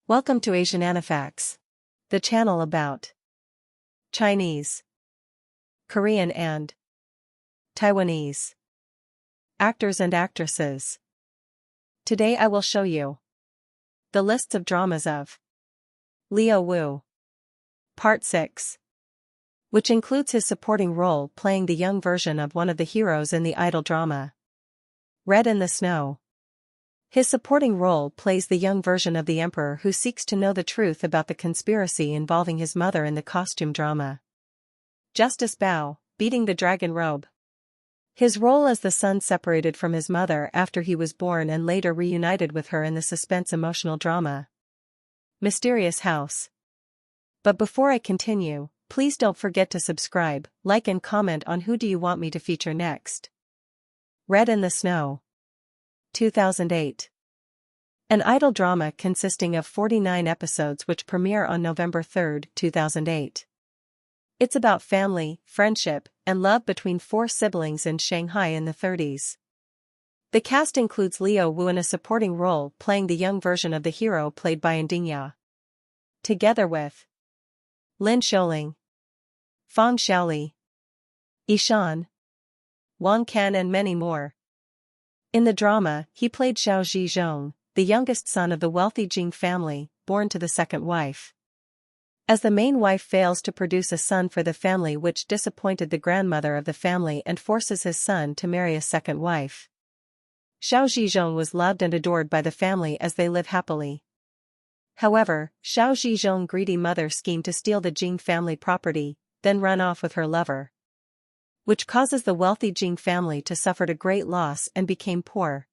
Welcome to Asian Anifacts, the channel about Chinese, Korean and Taiwanese actors and actresses. Today I will show you the lists of dramas of Leo Wu, Part 6, which includes his supporting role playing the young version of one of the heroes in the idol drama Red in the Snow. His supporting role plays the young version of the emperor who seeks to know the truth about the conspiracy involving his mother in the costume drama Justice Bao, Beating the Dragon Robe. His role as the son separated from his mother after he was born and later reunited with her in the suspense emotional drama Mysterious House. But before I continue, please don't forget to subscribe, like and comment on who do you want me to feature next. Red in the Snow, 2008. An idol drama consisting of 49 episodes which premiere on November 3, 2008. It's about family, friendship, and love between four siblings in Shanghai in the 30s. The cast includes Leo Wu in a supporting role playing the young version of the hero played by Ndingya, together with Lin Xiaoling, Fang Xiaoli, Ishan, Wang Can and many more. In the drama, he played Xiao Zhizhong, the youngest son of the wealthy Jing family, born to the second wife. As the main wife fails to produce a son for the family which disappointed the grandmother of the family and forces his son to marry a second wife. Xiao Zhizhong was loved and adored by the family as they live happily. However, Xiao Zhizhong's greedy mother schemed to steal the Jing family property, then run off with her lover, which causes the wealthy Jing family to suffer a great loss and became poor.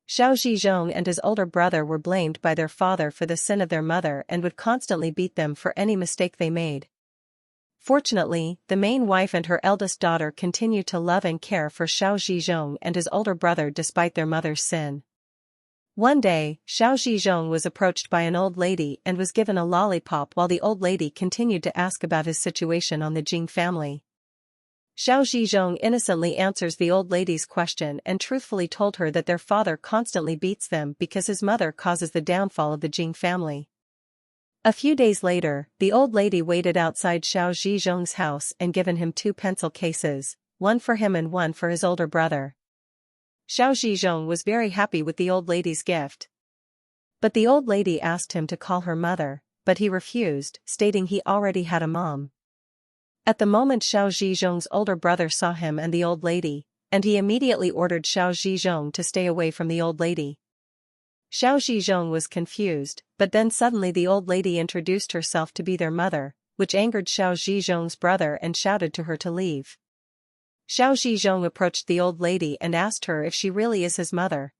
Xiao Zhizhong and his older brother were blamed by their father for the sin of their mother and would constantly beat them for any mistake they made. Fortunately, the main wife and her eldest daughter continued to love and care for Xiao Zhizhong and his older brother despite their mother's sin. One day, Xiao Zhizhong was approached by an old lady and was given a lollipop while the old lady continued to ask about his situation on the Jing family. Xiao Zhizhong innocently answers the old lady's question and truthfully told her that their father constantly beats them because his mother causes the downfall of the Jing family. A few days later, the old lady waited outside Xiao Zhizhong's house and given him 2 pencil cases, one for him and one for his older brother. Xiao Zhizhong was very happy with the old lady's gift. But the old lady asked him to call her mother, but he refused, stating he already had a mom. At the moment Xiao Zhizhong's older brother saw him and the old lady, and he immediately ordered Xiao Zhizhong to stay away from the old lady. Xiao Zhizhong was confused, but then suddenly the old lady introduced herself to be their mother, which angered Xiao Zhizhong's brother and shouted to her to leave. Xiao Zhizhong approached the old lady and asked her if she really is his mother.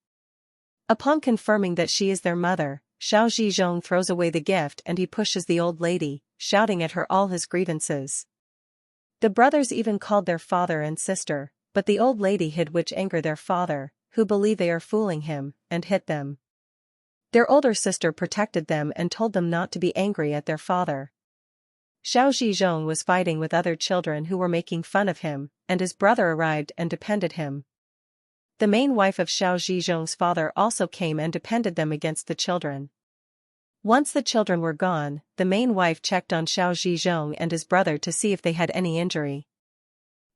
Upon confirming that she is their mother, Xiao Zhizhong throws away the gift and he pushes the old lady, shouting at her all his grievances. The brothers even called their father and sister, but the old lady hid, which angered their father, who believe they are fooling him, and hit them. Their older sister protected them and told them not to be angry at their father. Xiao Zhizhong was fighting with other children who were making fun of him, and his brother arrived and defended him. The main wife of Xiao Zhizhong's father also came and defended them against the children. Once the children were gone, the main wife checked on Xiao Zhizhong and his brother to see if they had any injury,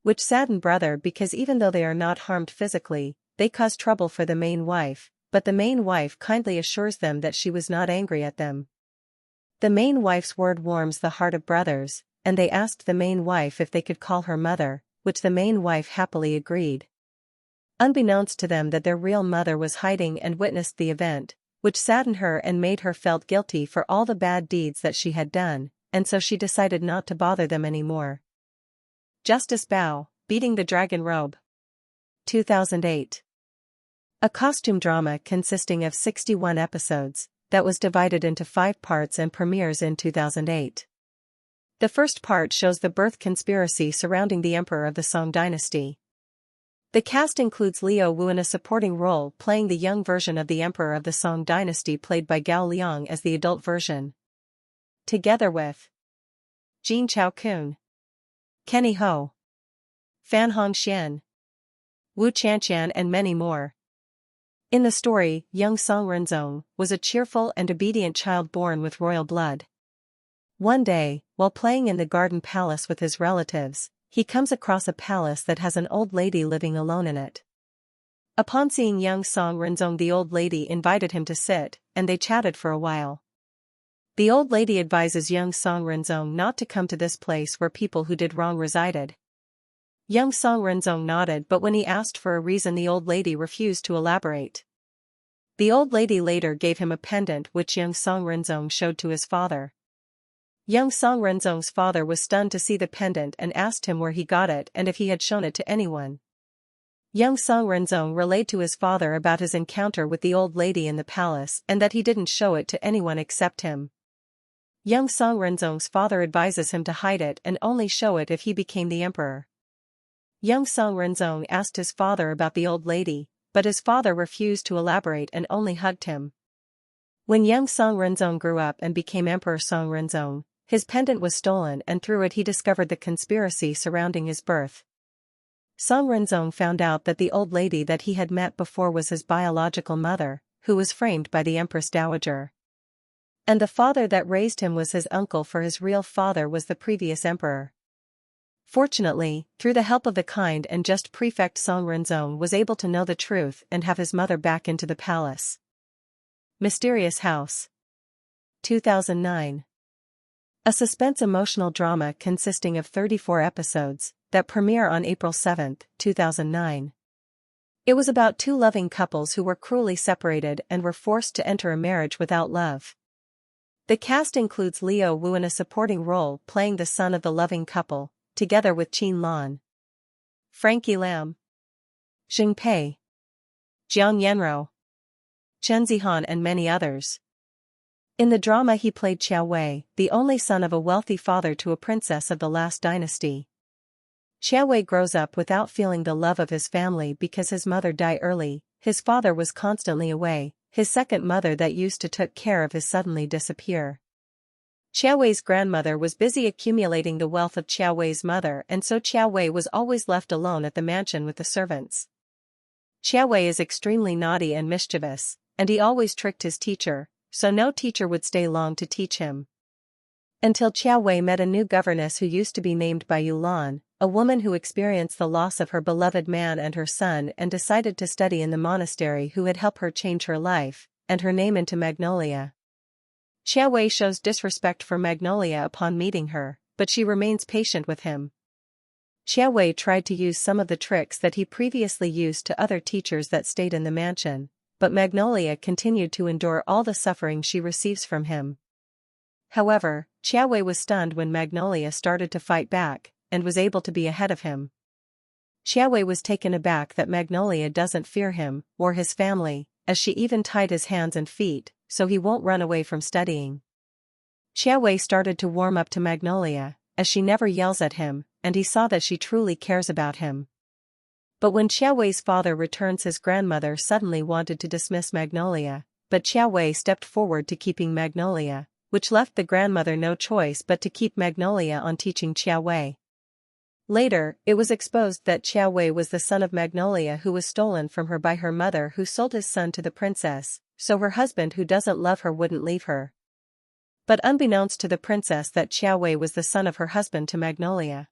which saddened brother because even though they are not harmed physically, they cause trouble for the main wife, but the main wife kindly assures them that she was not angry at them. The main wife's word warms the heart of brothers, and they asked the main wife if they could call her mother, which the main wife happily agreed. Unbeknownst to them that their real mother was hiding and witnessed the event, which saddened her and made her felt guilty for all the bad deeds that she had done, and so she decided not to bother them anymore. Justice Bao, Beating the Dragon Robe, 2008. A costume drama consisting of 61 episodes, that was divided into 5 parts and premieres in 2008. The first part shows the birth conspiracy surrounding the emperor of the Song dynasty. The cast includes Leo Wu in a supporting role playing the young version of the emperor of the Song dynasty played by Gao Liang as the adult version, together with Jin Chaokun, Kenny Ho, Fan Hongxian, Wu Chanqian and many more. In the story, young Song Renzong was a cheerful and obedient child born with royal blood. One day, while playing in the garden palace with his relatives, he comes across a palace that has an old lady living alone in it. Upon seeing young Song Renzong, the old lady invited him to sit, and they chatted for a while. The old lady advises young Song Renzong not to come to this place where people who did wrong resided. Young Song Renzong nodded, but when he asked for a reason, the old lady refused to elaborate. The old lady later gave him a pendant which young Song Renzong showed to his father. Young Song Renzong's father was stunned to see the pendant and asked him where he got it and if he had shown it to anyone. Young Song Renzong relayed to his father about his encounter with the old lady in the palace and that he didn't show it to anyone except him. Young Song Renzong's father advises him to hide it and only show it if he became the emperor. Young Song Renzong asked his father about the old lady, but his father refused to elaborate and only hugged him. When young Song Renzong grew up and became Emperor Song Renzong, his pendant was stolen, and through it he discovered the conspiracy surrounding his birth. Song Renzong found out that the old lady that he had met before was his biological mother, who was framed by the Empress Dowager. And the father that raised him was his uncle, for his real father was the previous emperor. Fortunately, through the help of the kind and just prefect, Song Renzong was able to know the truth and have his mother back into the palace. Mysterious House. 2009. A suspense emotional drama consisting of 34 episodes, that premiere on April 7, 2009. It was about two loving couples who were cruelly separated and were forced to enter a marriage without love. The cast includes Leo Wu in a supporting role playing the son of the loving couple, together with Qin Lan, Frankie Lam, Xing Pei, Jiang Yanro, Chen Zihan, and many others. In the drama he played Qiao Wei, the only son of a wealthy father to a princess of the last dynasty. Qiao Wei grows up without feeling the love of his family because his mother died early, his father was constantly away, his second mother that used to take care of his suddenly disappear. Qiao Wei's grandmother was busy accumulating the wealth of Qiao Wei's mother, and so Qiao Wei was always left alone at the mansion with the servants. Qiao Wei is extremely naughty and mischievous, and he always tricked his teacher, so no teacher would stay long to teach him. Until Qiao Wei met a new governess who used to be named Bai Yulan, a woman who experienced the loss of her beloved man and her son and decided to study in the monastery, who had helped her change her life, and her name into Magnolia. Qiao Wei shows disrespect for Magnolia upon meeting her, but she remains patient with him. Qiao Wei tried to use some of the tricks that he previously used to other teachers that stayed in the mansion, but Magnolia continued to endure all the suffering she receives from him. However, Qiao Wei was stunned when Magnolia started to fight back, and was able to be ahead of him. Qiao Wei was taken aback that Magnolia doesn't fear him, or his family, as she even tied his hands and feet, so he won't run away from studying. Qiao Wei started to warm up to Magnolia, as she never yells at him, and he saw that she truly cares about him. But when Qiao Wei's father returns, his grandmother suddenly wanted to dismiss Magnolia, but Qiao Wei stepped forward to keeping Magnolia, which left the grandmother no choice but to keep Magnolia on teaching Qiao Wei. Later, it was exposed that Qiao Wei was the son of Magnolia, who was stolen from her by her mother, who sold his son to the princess, so her husband who doesn't love her wouldn't leave her. But unbeknownst to the princess that Qiao Wei was the son of her husband to Magnolia.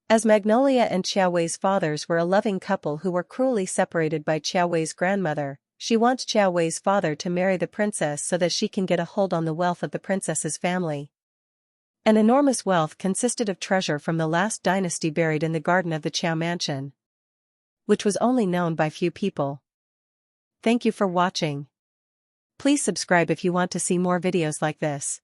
As Magnolia and Qiao Wei's fathers were a loving couple who were cruelly separated by Qiao Wei's grandmother, she wants Qiao Wei's father to marry the princess so that she can get a hold on the wealth of the princess's family. An enormous wealth consisted of treasure from the last dynasty buried in the garden of the Qiao mansion, which was only known by few people. Thank you for watching. Please subscribe if you want to see more videos like this.